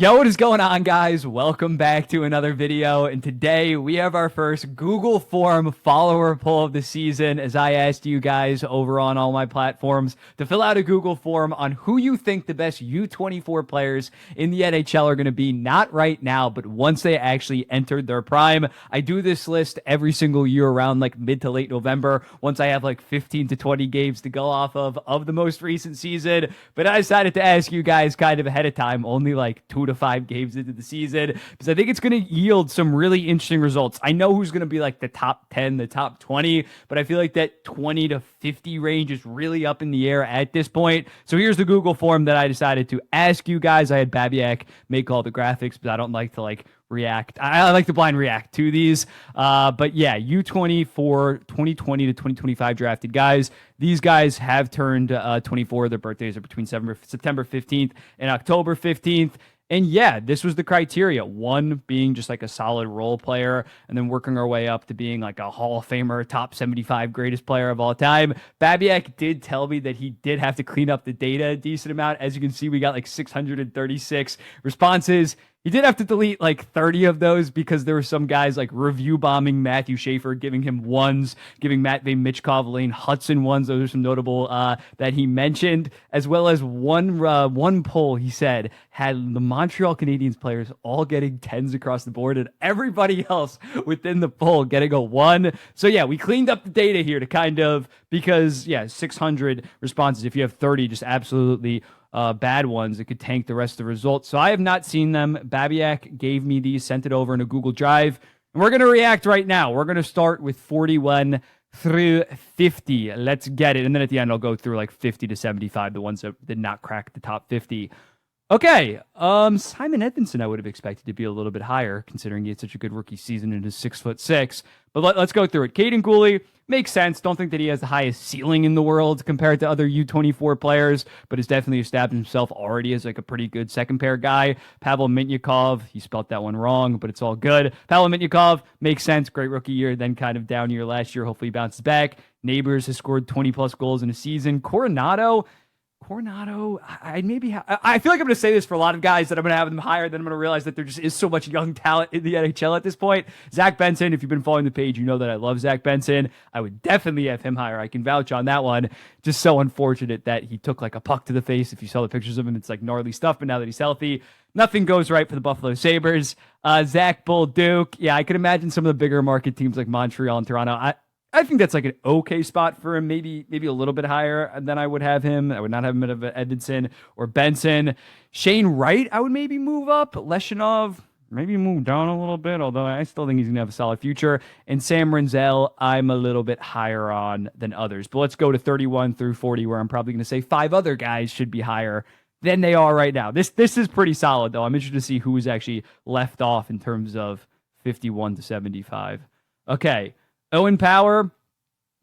Yo, what is going on, guys? Welcome back to another video. And today we have our first Google Form follower poll of the season, as I asked you guys over on all my platforms to fill out a Google Form on who you think the best U-24 players in the NHL are going to be, not right now, but once they actually entered their prime. I do this list every single year around like mid to late November, once I have like 15 to 20 games to go off of the most recent season. But I decided to ask you guys kind of ahead of time, only like 2 to 5 games into the season, because I think it's going to yield some really interesting results. I know who's going to be like the top 10, the top 20, but I feel like that 20 to 50 range is really up in the air at this point. So here's the Google form that I decided to ask you guys. I had Babiak make all the graphics, but I don't like to react. I like to blind react to these. But yeah, U-24 2020 to 2025 drafted guys. These guys have turned 24. Their birthdays are between September 15th and October 15th. And yeah, this was the criteria. One being just like a solid role player, and then working our way up to being like a Hall of Famer, top 75 greatest player of all time. Babiak did tell me that he did have to clean up the data a decent amount. As you can see, we got like 636 responses. He did have to delete like 30 of those because there were some guys like review bombing Matthew Schaefer, giving him ones, giving Matvey Michkov, Lane Hudson ones. Those are some notable that he mentioned, as well as one poll he said had the Montreal Canadiens players all getting 10s across the board and everybody else within the poll getting a 1. So yeah, we cleaned up the data here to kind of, because yeah, 600 responses. If you have 30, just absolutely bad ones, it could tank the rest of the results. So I have not seen them. Babiak gave me these, sent it over in a Google Drive, and we're going to react right now. We're going to start with 41 through 50. Let's get it. And then at the end, I'll go through like 50 to 75, the ones that did not crack the top 50. Okay, Simon Edvinsson I would have expected to be a little bit higher, considering he had such a good rookie season and is 6'6". But let's go through it. Caden Cooley makes sense. Don't think that he has the highest ceiling in the world compared to other U-24 players, but has definitely established himself already as like a pretty good second pair guy. Pavel Mintyukov, he spelt that one wrong, but it's all good. Pavel Mintyukov makes sense. Great rookie year, then kind of down year last year. Hopefully he bounces back. Neighbors has scored 20 plus goals in a season. Coronado, I feel like I'm going to say this for a lot of guys, that I'm going to have them higher, then I'm going to realize that there just is so much young talent in the NHL at this point. Zach Benson, if you've been following the page, you know that I love Zach Benson. I would definitely have him higher. I can vouch on that one. Just so unfortunate that he took like a puck to the face. If you saw the pictures of him, it's like gnarly stuff, but now that he's healthy, nothing goes right for the Buffalo Sabres. Zach Bolduc, yeah, I could imagine some of the bigger market teams like Montreal and Toronto. I think that's like an okay spot for him, maybe a little bit higher than I would have him. I would not have him at Edvinsson or Benson. Shane Wright, I would maybe move up. Leshinov, maybe move down a little bit, although I still think he's going to have a solid future. And Sam Renzel, I'm a little bit higher on than others. But let's go to 31 through 40, where I'm probably going to say 5 other guys should be higher than they are right now. This is pretty solid, though. I'm interested to see who is actually left off in terms of 51 to 75. Okay. Owen Power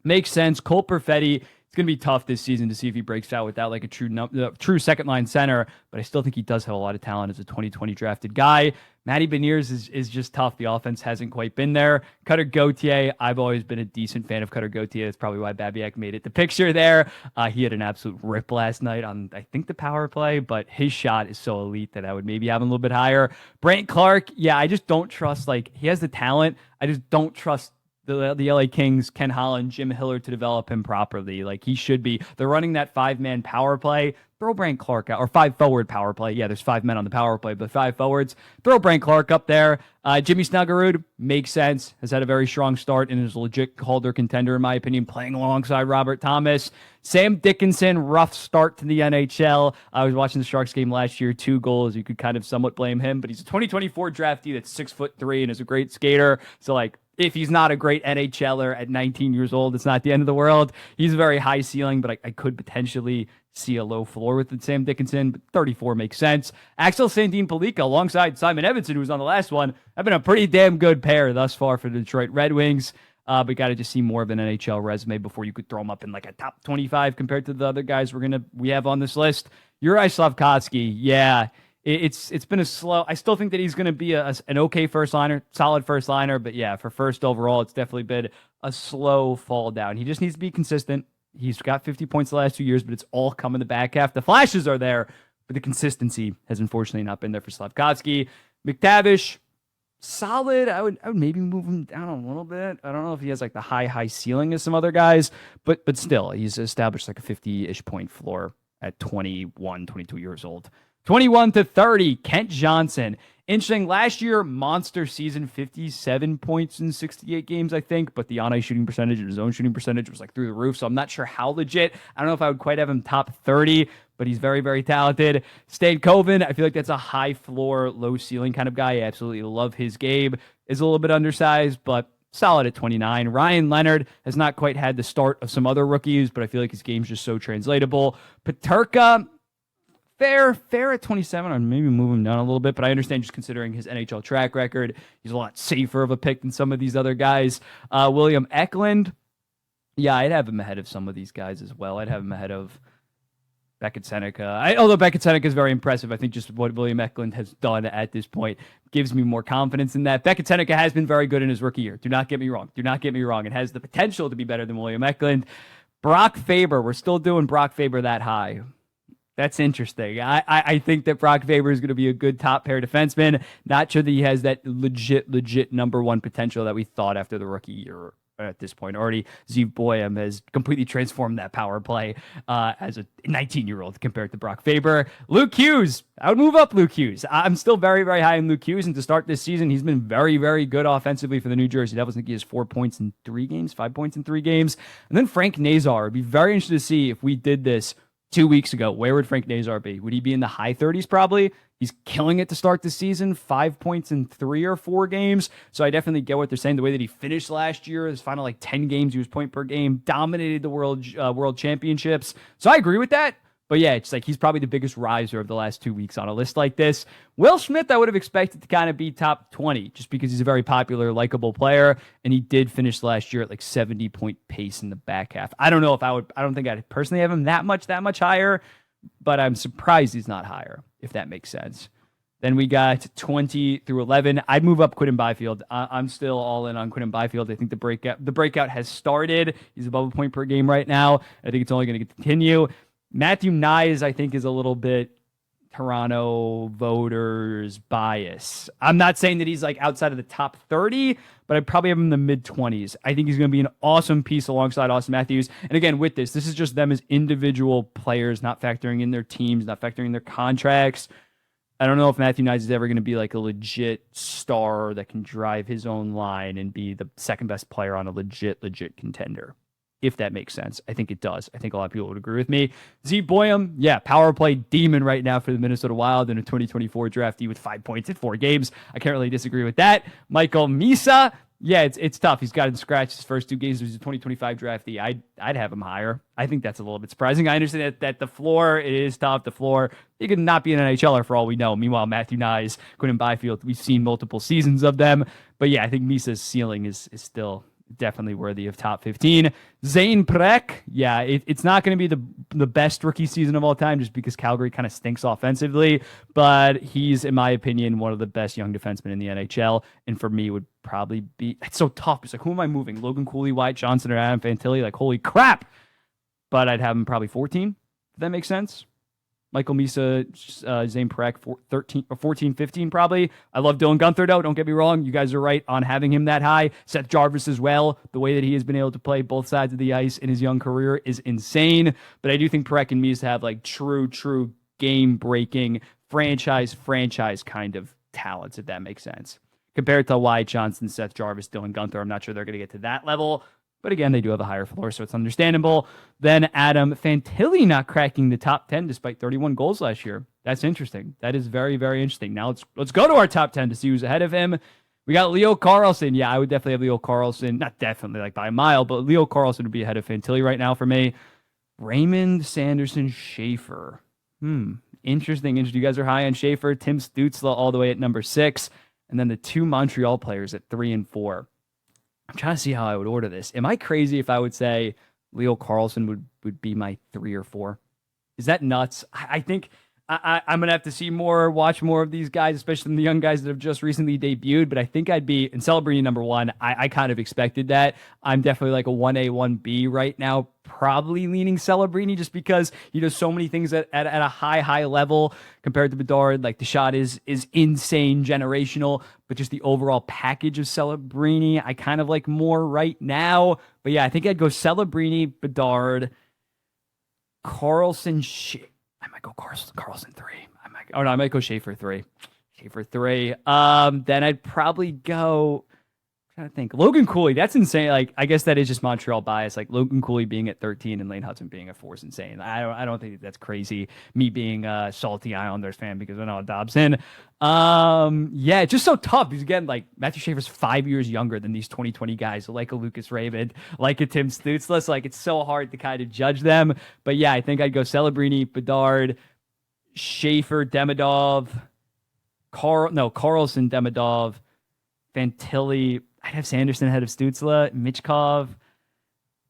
makes sense. Cole Perfetti, it's going to be tough this season to see if he breaks out without like a true second line center, but I still think he does have a lot of talent as a 2020 drafted guy. Matty Beniers is just tough. The offense hasn't quite been there. Cutter Gauthier, I've always been a decent fan of Cutter Gauthier. That's probably why Babiak made it the picture there. He had an absolute rip last night on, I think, the power play, but his shot is so elite that I would maybe have him a little bit higher. Brant Clark, yeah, I just don't trust, like, he has the talent. I just don't trust the LA Kings, Ken Holland, Jim Hiller to develop him properly. Like he should be. They're running that 5-man power play. Throw Brant Clark out, or 5-forward power play. Yeah, there's 5 men on the power play, but 5 forwards. Throw Brant Clark up there. Jimmy Snuggerud makes sense. Has had a very strong start and is a legit Calder contender, in my opinion, playing alongside Robert Thomas. Sam Dickinson, rough start to the NHL. I was watching the Sharks game last year, 2 goals. You could kind of somewhat blame him, but he's a 2024 draftee that's 6'3" and is a great skater. So like, if he's not a great NHLer at 19 years old, it's not the end of the world. He's a very high ceiling, but I could potentially see a low floor with Sam Dickinson, but 34 makes sense. Axel Sandin-Pellikka alongside Simon Edvinsson, who was on the last one, have been a pretty damn good pair thus far for the Detroit Red Wings. But got to just see more of an NHL resume before you could throw him up in like a top 25 compared to the other guys we have on this list. Juraj Slafkovsky, yeah. It's been a slow. I still think that he's going to be an okay first liner, solid first liner, but yeah, for first overall, it's definitely been a slow fall down. He just needs to be consistent. He's got 50 points the last 2 years, but it's all come in the back half. The flashes are there, but the consistency has unfortunately not been there for Slavkovsky. McTavish, solid. I would maybe move him down a little bit. I don't know if he has like the high ceiling as some other guys, but still, he's established like a 50-ish point floor at 21, 22 years old. 21 to 30, Kent Johnson. Interesting. Last year, monster season, 57 points in 68 games, I think. But the on-ice shooting percentage and his own shooting percentage was like through the roof. So I'm not sure how legit. I don't know if I would quite have him top 30, but he's very, very talented. Stan Coven, I feel like that's a high floor, low ceiling kind of guy. I absolutely love his game. Is a little bit undersized, but solid at 29. Ryan Leonard has not quite had the start of some other rookies, but I feel like his game's just so translatable. Peterka, fair at 27. I'd maybe move him down a little bit, but I understand just considering his NHL track record, he's a lot safer of a pick than some of these other guys. William Eklund, yeah, I'd have him ahead of some of these guys as well. I'd have him ahead of Beckett Seneca. Although Beckett Seneca is very impressive, I think just what William Eklund has done at this point gives me more confidence in that. Beckett Seneca has been very good in his rookie year. Do not get me wrong. It has the potential to be better than William Eklund. Brock Faber, we're still doing Brock Faber that high. That's interesting. I think that Brock Faber is going to be a good top pair defenseman. Not sure that he has that legit number one potential that we thought after the rookie year at this point. Already, Zeev Boyum has completely transformed that power play as a 19-year-old compared to Brock Faber. Luke Hughes. I would move up Luke Hughes. I'm still very, very high in Luke Hughes. And to start this season, he's been very, very good offensively for the New Jersey Devils. I think he has 4 points in 3 games, 5 points in 3 games. And then Frank Nazar. It'd be very interesting to see if we did this 2 weeks ago. Where would Frank Nazar be? Would he be in the high 30s probably? He's killing it to start the season, 5 points in 3 or 4 games. So I definitely get what they're saying. The way that he finished last year, his final like 10 games, he was point per game, dominated the world championships. So I agree with that. But yeah, it's like he's probably the biggest riser of the last 2 weeks on a list like this. Will Smith, I would have expected to kind of be top 20 just because he's a very popular, likable player. And he did finish last year at like 70-point pace in the back half. I don't know if I don't think I'd personally have him that much higher, but I'm surprised he's not higher, if that makes sense. Then we got 20 through 11. I'd move up Quinton Byfield. I'm still all in on Quinton Byfield. I think the breakout has started. He's above a point per game right now. I think it's only going to continue. Matthew Knies, I think, is a little bit Toronto voters bias. I'm not saying that he's like outside of the top 30, but I'd probably have him in the mid-20s. I think he's going to be an awesome piece alongside Austin Matthews. And again, with this is just them as individual players, not factoring in their teams, not factoring in their contracts. I don't know if Matthew Knies is ever going to be like a legit star that can drive his own line and be the second best player on a legit contender. If that makes sense. I think it does. I think a lot of people would agree with me. Zeev Boyum, yeah, power play demon right now for the Minnesota Wild in a 2024 draftee with 5 points in 4 games. I can't really disagree with that. Michael Misa, yeah, it's tough. He's gotten scratched his first 2 games. He's a 2025 draftee. I'd have him higher. I think that's a little bit surprising. I understand that the floor, it is tough. The floor, he could not be an NHLer for all we know. Meanwhile, Matthew Knies, Quinton Byfield, we've seen multiple seasons of them. But yeah, I think Misa's ceiling is still definitely worthy of top 15. Zane Prek, yeah, it's not going to be the best rookie season of all time just because Calgary kind of stinks offensively, but he's, in my opinion, one of the best young defensemen in the NHL, and for me would probably be, it's so tough. It's like, who am I moving? Logan Cooley, Wyatt Johnson, or Adam Fantilli? Like, holy crap! But I'd have him probably 14, if that makes sense. Michael Misa, Zane Prek, 14, 15 probably. I love Dylan Guenther, though. Don't get me wrong. You guys are right on having him that high. Seth Jarvis as well. The way that he has been able to play both sides of the ice in his young career is insane. But I do think Prek and Misa have like true game-breaking, franchise kind of talents, if that makes sense. Compared to Wyatt Johnson, Seth Jarvis, Dylan Guenther, I'm not sure they're going to get to that level. But again, they do have a higher floor, so it's understandable. Then Adam Fantilli not cracking the top 10 despite 31 goals last year. That's interesting. That is very, very interesting. Now let's go to our top 10 to see who's ahead of him. We got Leo Carlsson. Yeah, I would definitely have Leo Carlsson. Not definitely like by a mile, but Leo Carlsson would be ahead of Fantilli right now for me. Raymond Sanderson Schaefer. Interesting. You guys are high on Schaefer. Tim Stützle all the way at number 6. And then the 2 Montreal players at 3 and 4. I'm trying to see how I would order this. Am I crazy if I would say Leo Carlsson would be my 3 or 4? Is that nuts? I think I'm gonna have to see more, watch more of these guys, especially the young guys that have just recently debuted. But I think I'd be in Celebrini number one. I kind of expected that. I'm definitely like a 1A, 1B right now, probably leaning Celebrini just because he does so many things at a high level compared to Bedard. Like the shot is insane, generational, but just the overall package of Celebrini, I kind of like more right now. But yeah, I think I'd go Celebrini, Bedard, Carlson. I might go Carlson three. I might go Schaefer three. Schaefer three. Then I'd probably go. I'm trying to think. Logan Cooley. That's insane. Like, I guess that is just Montreal bias. Like Logan Cooley being at 13 and Lane Hudson being at 4 is insane. I don't think that's crazy. Me being a salty Islanders fan because I know Dobson. Yeah, it's just so tough because again, like Matthew Schaefer's 5 years younger than these 2020 guys, like a Lucas Raymond, like a Tim Stützle. So like it's so hard to kind of judge them. But yeah, I think I'd go Celebrini, Bedard, Schaefer, Demidov, Carlson, Demidov, Fantilli. I'd have Sanderson ahead of Stützle, Michkov,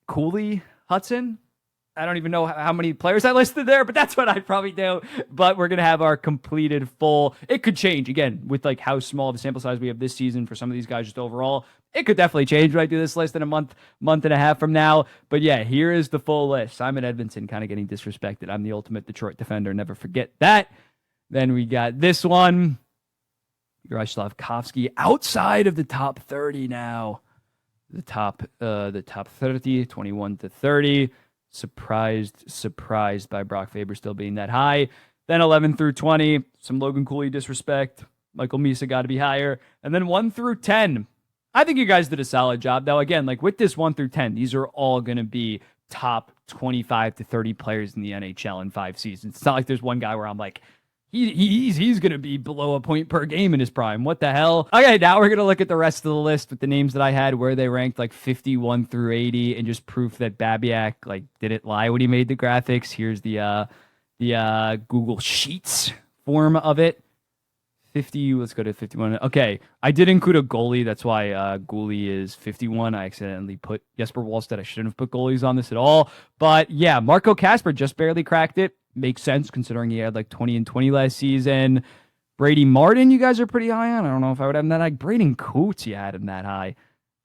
Cooley, Hudson. I don't even know how many players I listed there, but that's what I'd probably do. But we're going to have our completed full. It could change, again, with like how small the sample size we have this season for some of these guys just overall. It could definitely change when I do this list in a month and a half from now. But yeah, here is the full list. Simon Edvinsson kind of getting disrespected. I'm the ultimate Detroit defender. Never forget that. Then we got this one. Juraj Slafkovsky outside of the top 30 now. The top 30, 21 to 30. Surprised by Brock Faber still being that high. Then 11 through 20, some Logan Cooley disrespect. Michael Misa got to be higher. And then 1 through 10. I think you guys did a solid job. Now, again, like with this 1 through 10, these are all going to be top 25 to 30 players in the NHL in 5 seasons. It's not like there's one guy where I'm like, he's going to be below a point per game in his prime. What the hell? Okay, now we're going to look at the rest of the list with the names that I had, where they ranked like 51 through 80, and just proof that Babiak like didn't lie when he made the graphics. Here's the Google Sheets form of it. 50, let's go to 51. Okay, I did include a goalie. That's why goalie is 51. I accidentally put Jesper Wallstedt. I shouldn't have put goalies on this at all. But yeah, Marco Kasper just barely cracked it. Makes sense considering he had like 20 and 20 last season. Brady Martin, you guys are pretty high on. I don't know if I would have him that high. Braden Coots, you had him that high.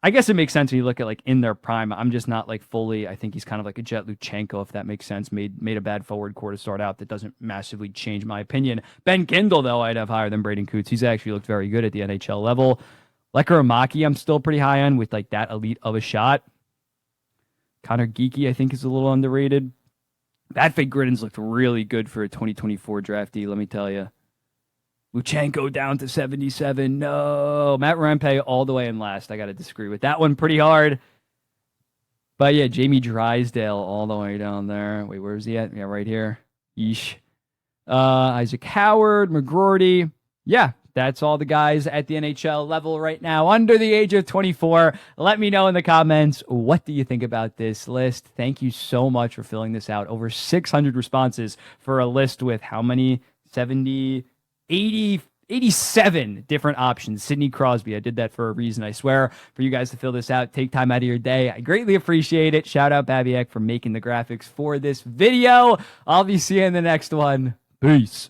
I guess it makes sense when you look at like in their prime. I'm just not like fully. I think he's kind of like a Jet Luchenko, if that makes sense. Made a bad forward core to start out. That doesn't massively change my opinion. Ben Kindle, though, I'd have higher than Braden Coots. He's actually looked very good at the NHL level. Lekker Amaki, I'm still pretty high on with like that elite of a shot. Connor Geeky, I think, is a little underrated. That fake Gridden's looked really good for a 2024 draftee, let me tell you. Luchenko down to 77. No. Matt Rempe all the way in last. I got to disagree with that one pretty hard. But yeah, Jamie Drysdale all the way down there. Wait, where's he at? Yeah, right here. Yeesh. Isaac Howard, McGroarty. Yeah, that's all the guys at the NHL level right now under the age of 24. Let me know in the comments, what do you think about this list? Thank you so much for filling this out. Over 600 responses for a list with how many? 70, 80, 87 different options. Sidney Crosby, I did that for a reason, I swear, for you guys to fill this out. Take time out of your day. I greatly appreciate it. Shout out Babiak for making the graphics for this video. I'll be seeing you in the next one. Peace.